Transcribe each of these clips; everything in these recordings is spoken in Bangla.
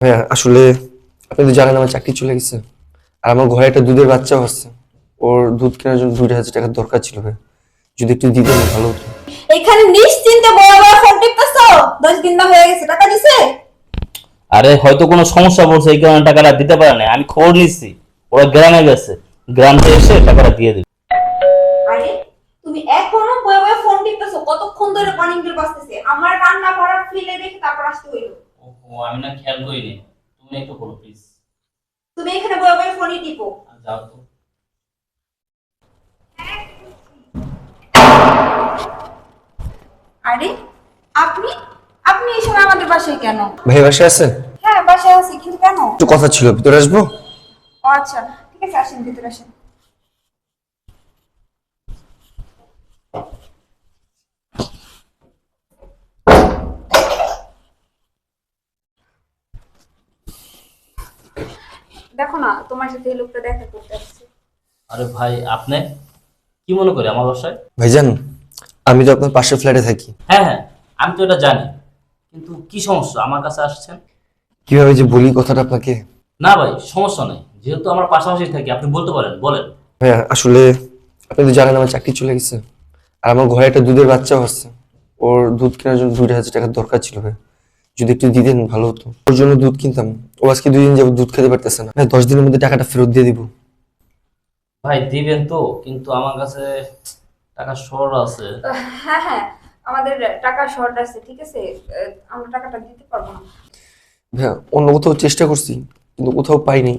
হ্যাঁ আসলে আপনি তো জানেন আমার চাকরি চলে গেছে, আর আমার ঘরে একটা দুধের বাচ্চাও আছে। ওর দুধ কেনার জন্য 2,000 টাকার দরকার ছিল ভাই, যদি একটু দিতেন ভালো হতো। এখানে নিশ্চিন্তে বড় বড় ফোন টিপতেছো। 10 দিন না হয়ে গেছে, টাকা দিছে? আরে হয়তো কোনো সমস্যা পড়ছে এই কারণে টাকাটা দিতে পারে না। আমি খবর নিচ্ছি, ওরা গ্রামে গেছে, গ্রাম থেকে এসে টাকাটা দিয়ে দিবে। আরে তুমি এখনো বয়ে বয়ে ফোন টিপতেছো, কতক্ষণ ধরে কলিং বেল বাজতেছে। আমার রান্না করা ফেলে রেখে তারপর আসতে হইলো। ও আমি না খেয়াল করিনি, তুমি একটু করো প্লিজ। তুমি এখানে বয়ে বয়ে ফোনই টিপো। যাও তো। আরে আপনি আপনি এই সময় আমাদের বাসায় কেন? ভাই বাসায় আছেন? হ্যাঁ বাসায় আছি, কিন্তু কেন? একটু কথা ছিল, ভিতরে আসবো? ও আচ্ছা, ঠিক আছে, আসেন ভিতরে আসেন। দেখো না, তোমার সাথে এই লোকটা দেখা করতে আসছে। আরে ভাই আপনি কি মনে করে আমার বাসায়? ভাইজান, আমি তো আপনার পাশের ফ্ল্যাটে থাকি। হ্যাঁ হ্যাঁ, আমি তো এটা জানি, কিন্তু কি সমস্যা আমার কাছে আসছেন? কিভাবে যে বলি কথাটা আপনাকে। না ভাই সমস্যা নেই, যেহেতু আমরা পাশাপাশি থাকি আপনি বলতে পারেন, বলেন। হ্যাঁ আসলে আপনি তো জানেন আমার চাকরি চলে গেছে, আর আমার ঘরে একটা দুধের বাচ্চাও আছে। ওর দুধ কেনার জন্য 2,000 টাকার দরকার ছিল ভাই, যদি একটু দিতেন ভালো হতো। ওর জন্য দুধ কিনতাম, ও আজকে 2 দিন যাবত দুধ খেতে পারতেছে না। হ্যাঁ 10 দিনের মধ্যে টাকাটা ফেরত দিয়ে দিব। ভাই দিবেন তো, কিন্তু আমার কাছে টাকা শর্ট আছে। হ্যাঁ হ্যাঁ, আমাদের টাকা শর্ট আছে, ঠিক আছে, আমরা টাকাটা দিতে পারবো না। হ্যাঁ অন্য কোথাও চেষ্টা করছি, কিন্তু কোথাও পাইনি।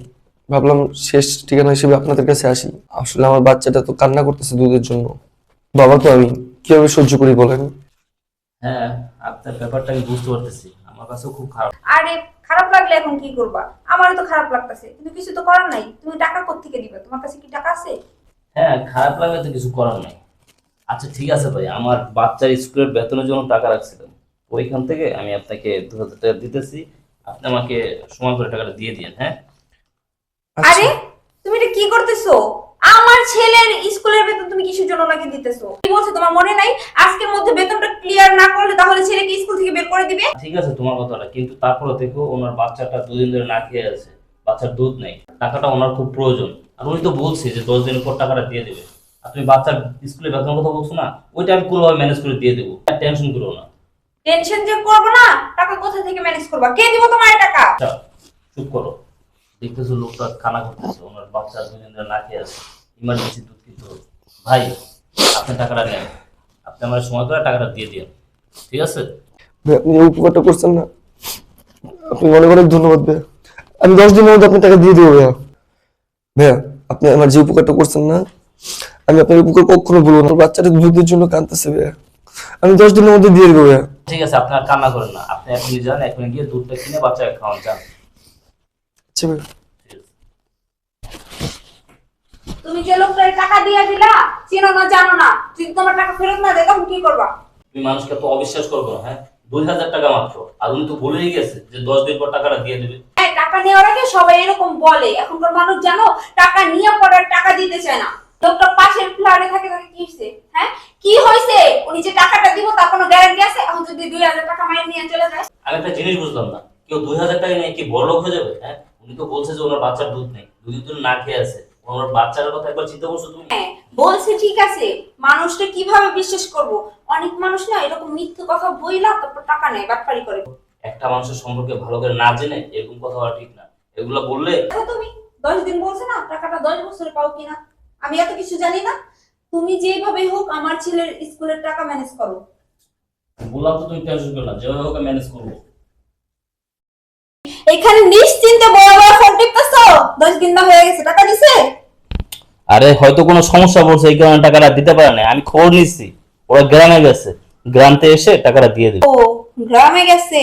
ভাবলাম শেষ ঠিকানা হিসেবে আপনাদের কাছে আসি। আসলে আমার বাচ্চাটা তো কান্না করতেছে দুধের জন্য। বাবা তো আমি, কিভাবে সহ্য করি বলেন? হ্যাঁ আপনার ব্যাপারটা আমি বুঝতে পারতেছি, আমার কাছেও খুব খারাপ। আরে খারাপ লাগলে এখন কি করবা? আমারও তো খারাপ লাগতেছে, কিন্তু কিছু তো করার নাই। তুমি টাকা কোত্থেকে দিবে? তোমার কাছে কি টাকা আছে? হ্যাঁ খারাপ লাগলে তো কিছু করার নাই। আচ্ছা ঠিক আছে ভাই, আমার বাচ্চার স্কুলের বেতনের জন্য টাকা রাখছিলাম, ওইখান থেকে আমি আপনাকে 2,000 টাকা দিতেছি। আপনি আমাকে সময় করে টাকাটা দিয়ে দিন। হ্যাঁ আরে তুমি এটা কি করতেছো? আমার ছেলের স্কুলের বেতন তুমি কিসের জন্য ওনাকে দিতেছো? কি বলছে তোমার মনে নাই? আজকের মধ্যে বেতনটা ক্লিয়ার না করলে তাহলে ছেলেকে স্কুল থেকে বের করে দিবে। ঠিক আছে তোমার কথাটা, কিন্তু তারপরে দেখো ওনার বাচ্চাটা 2 দিন ধরে না খেয়ে আছে, বাচ্চার দুধ নেই, টাকাটা ওনার খুব প্রয়োজন। আর উনি তো বলছে যে 10 দিনের পর টাকাটা দিয়ে দেবে। আর তুমি বাচ্চার স্কুলের বেতনের কথা বলছো না, ওইটা আমি কোনোভাবে ম্যানেজ করে দিয়ে দেবো, টেনশন করো না। টেনশন যে করবো না, টাকা কোথা থেকে ম্যানেজ করবা? কে দিব তোমার এই টাকা? আচ্ছা চুপ করো, দেখতেছো লোকটা কানা করতেছে, ওনার বাচ্চা 2 দিন ধরে না খেয়ে আছে, ইমার্জেন্সি দুধ কিনতে হবে। ভাই আপনি টাকাটা নেন, আপনি আমার সময় করে টাকাটা দিয়ে দিন, ঠিক আছে? ভাই আপনি এই উপকারটা করছেন না, আপনি অনেক অনেক ধন্যবাদ ভাইয়া। আমি 10 দিনের মধ্যে আপনার টাকা দিয়ে দেবো ভাইয়া। ভাইয়া আপনি আমার যে উপকারটা করছেন না, আমি আপনার উপকার কখনো বলবো না। আমার বাচ্চাটা দুধের জন্য কাঁদতেছে ভাইয়া, আমি 10 দিনের মধ্যে দিয়ে দেবো ভাইয়া। ঠিক আছে, আপনি আর কান্না করেন না, আপনি এখনই যান, এখনই গিয়ে দুধটা কিনে বাচ্চাকে খাওয়ান, যান। আচ্ছা ভাইয়া। ঠিক আছে। তুমি যে লোকটার টাকা দিয়ে দিলা, চেনো না জানো না, যদি তোমার টাকা ফেরত না দেয় তখন কি করবা? তুমি মানুষকে তো অবিশ্বাস করবো না। হ্যাঁ 2,000 টাকা মাত্র, আর উনি তো বলেই গেছে যে 10 দিন পর টাকাটা দিয়ে দেবে। হ্যাঁ, টাকা নেওয়ার আগে সবাই এরকম বলে। এখনকার মানুষ জানো, টাকা নিয়ে পরে আর টাকা দিতে চায় না। লোকটা পাশের ফ্ল্যাটে থাকে, তাকে কি হয়েছে? হ্যাঁ কি হয়েছে? উনি যে টাকাটা দিব তার কোনো গ্যারান্টি আছে? এখন যদি 2,000 টাকা মাইনে নিয়ে চলে যায়? আমি একটা জিনিস বুঝলাম না, কেউ 2,000 টাকা নিয়ে কি বড়লোক হয়ে যাবে? হ্যাঁ উনি তো বলছে যে ওনার বাচ্চার দুধ নেই, 2 দিন ধরে না খেয়ে আছে, ওনার বাচ্চার কথা একবার চিন্তা করছো তুমি? হ্যাঁ বলছে, ঠিক আছে, মানুষটা কিভাবে বিশ্বাস করব? অনেক মানুষ না এরকম মিথ্যে কথা বইলা তারপর টাকা নেয়, বাটপারি করে। একটা মানুষের সম্পর্কে ভালো করে না জেনে এরকম কথা বলা ঠিক না, এগুলো বললে। দেখো তুমি 10 দিন বলছে না, টাকাটা 10 বছরে পাও কিনা? আমি এত কিছু জানি না। তুমি যেভাবে হোক আমার ছেলের স্কুলের টাকা ম্যানেজ করো। বললাম তো তুমি টেনশন করো না, যেভাবে হোক ম্যানেজ করবো। এখানে নিশ্চিন্তে বড় বড় ফোন টিপতেছো। 10 দিন না হয়ে গেছে, টাকা দিছে? আরে হয়তো কোনো সমস্যা পড়ছে এই কারণে টাকাটা দিতে পারে না। আমি খবর নিচ্ছি, ওরা গ্রামে গেছে, গ্রাম থেকে এসে টাকাটা দিয়ে দিবে। ও গ্রামে গেছে?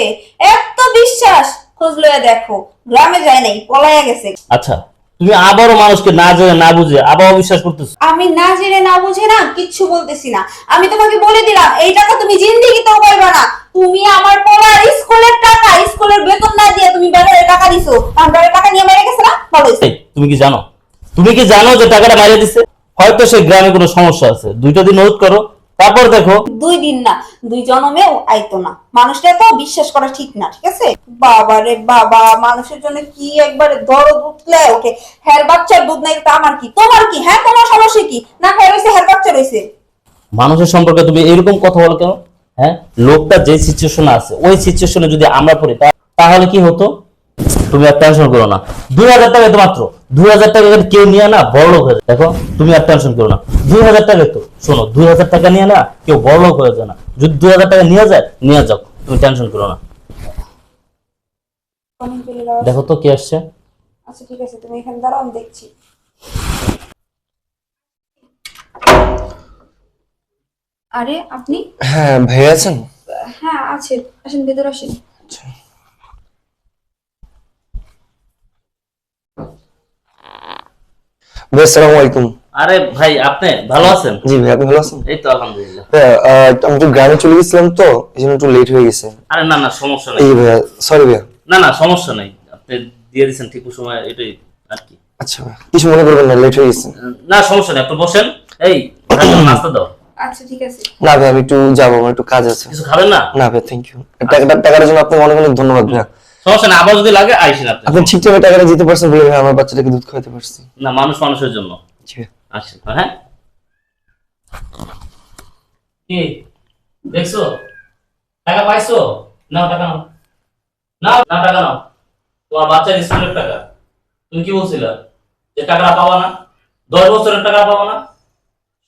এত বিশ্বাস? খোঁজ লয়ে দেখো, গ্রামে যায় নাই, পলায়া গেছে। আচ্ছা তুমি আবারও মানুষকে না জেনে না বুঝে আবার অবিশ্বাস করতেছো। আমি না জেনে না বুঝে না কিচ্ছু বলতেছি না। আমি তোমাকে বলে দিলাম এই টাকা তুমি জিন্দেগিতেও পাইবা না। তুমি আমার পড়ার স্কুলের টাকা, স্কুলের বেতন না দিয়ে তুমি বেড়ার টাকা দিছো। আমার টাকা নিয়ে মেরে গেছে না? ভালো হয়েছে। এই, তুমি কি জানো যে টাকাটা মারিয়ে দিছে? হয়তো সে গ্রামে কোনো সমস্যা আছে, 2টা দিন ওয়েট করো, তারপর দেখো 2 দিন না 2 জন্মেও আইতো না। মানুষটা তো বিশ্বাস করা ঠিক না, ঠিক আছে? বাবা রে বাবা, মানুষের জন্য কি একবারে দরদ উঠলে ওঠে। হ্যার বাচ্চার দুধ নাই তো আমার কি, তোমার কি? হ্যাঁ, তোমার সমস্যা কি? না হ্যার রইছে, হ্যার বাচ্চা রইছে। মানুষের সম্পর্কে তুমি এরকম কথা বলো কেন? হ্যাঁ, লোকটা যে সিচুয়েশনে আছে ওই সিচুয়েশনে যদি আমরা পড়ি তাহলে কি হতো? তুমি আর টেনশন করো না। 2000 টাকা তো মাত্র 2000 টাকা কেউ নিয়ে না বড় লোক হয়ে যায়। দেখো তুমি আর টেনশন করো না। 2000 টাকা তো শোনো, 2000 টাকা নিয়ে না কেউ বড় লোক হয়ে যায় না। যদি 2000 টাকা নিয়ে যায় নিয়ে যাও, তুমি টেনশন করো না। অনেক বেলা রাত। দেখো তো কি আসছে। আচ্ছা ঠিক আছে, তুমি এখানে দাঁড়াও, আমি দেখছি। আরে আপনি? হ্যাঁ ভাই আছেন? হ্যাঁ আছে, আসেন ভেতরে আসেন। ভাই আসসালামু আলাইকুম। আরে ভাই, আপনি ভালো আছেন? জি ভাই, আপনি ভালো আছেন? এই তো আলহামদুলিল্লাহ। ভাইয়া, আমি একটু গ্রামে চলে গেছিলাম তো, এই জন্য একটু লেট হয়ে গেছে। আরে না না, সমস্যা নেই। এই ভাইয়া, সরি ভাইয়া। না না, সমস্যা নেই, আপনি দিয়ে দিয়েছেন ঠিক সময়, এটাই আর কি। আচ্ছা ভাইয়া, কিছু মনে করবেন না, লেট হয়ে গেছে। না সমস্যা নেই, আপনি বসেন। এই নাস্তা দাও। আচ্ছা ঠিক আছে। না ভাই, আমি একটু যাবো, আমার একটু কাজ আছে। কিছু খাবেন না? না ভাই, থ্যাংক ইউ। টাকার জন্য আপনাকে অনেক অনেক ধন্যবাদ ভাইয়া। সমস্যা নেই, আবার যদি লাগে আইসেন আপনি। আপনি ঠিক টাইমে টাকাটা দিতে পারছেন বলে ভাই আমার বাচ্চাটাকে দুধ খাওয়াতে পারছি। না, মানুষ মানুষের জন্য। জি ভাইয়া। আসেন, হ্যাঁ। কি দেখছো? টাকা পাইছো? নাও টাকা নাও। নাও না, টাকা নাও। তোমার বাচ্চার স্কুলের টাকা। তুমি কি বলছিলা যে টাকাটা পাবা না? 10 বছরের টাকা পাবা না?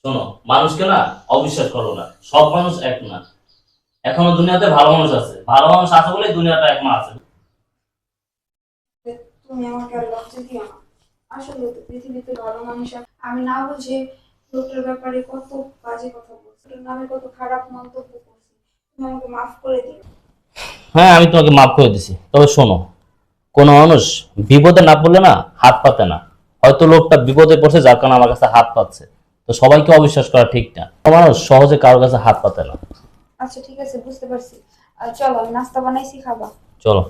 শোনো, মানুষকে না অবিশ্বাস করো না। সব মানুষ এক না। এখনো দুনিয়াতে ভালো মানুষ আছে। ভালো মানুষ আছে বলেই দুনিয়াটা এক না আছে। তুমি আমাকে আর লজ্জা দিও না। আসলে তো পৃথিবীতে ভালো মানুষ আমি না বুঝে লোকের ব্যাপারে কত বাজে কথা বলছি, ওর নামে কত খারাপ মন্তব্য করছি। তুমি আমাকে মাফ করে দিও। হ্যাঁ, আমি তোমাকে মাফ করে দিছি। তবে শোনো, কোন মানুষ বিপদে না পড়লে না হাত পাতে না। হয়তো লোকটা বিপদে পড়ছে যার কারণে আমার কাছে হাত পাচ্ছে। তো সবাইকে অবিশ্বাস করা ঠিক না। মানুষ সহজে কারোর কাছে হাত পাতে না। আচ্ছা ঠিক আছে, বুঝতে পারছি। চলো, আমি নাস্তা বানাইছি, খাবা। চলো।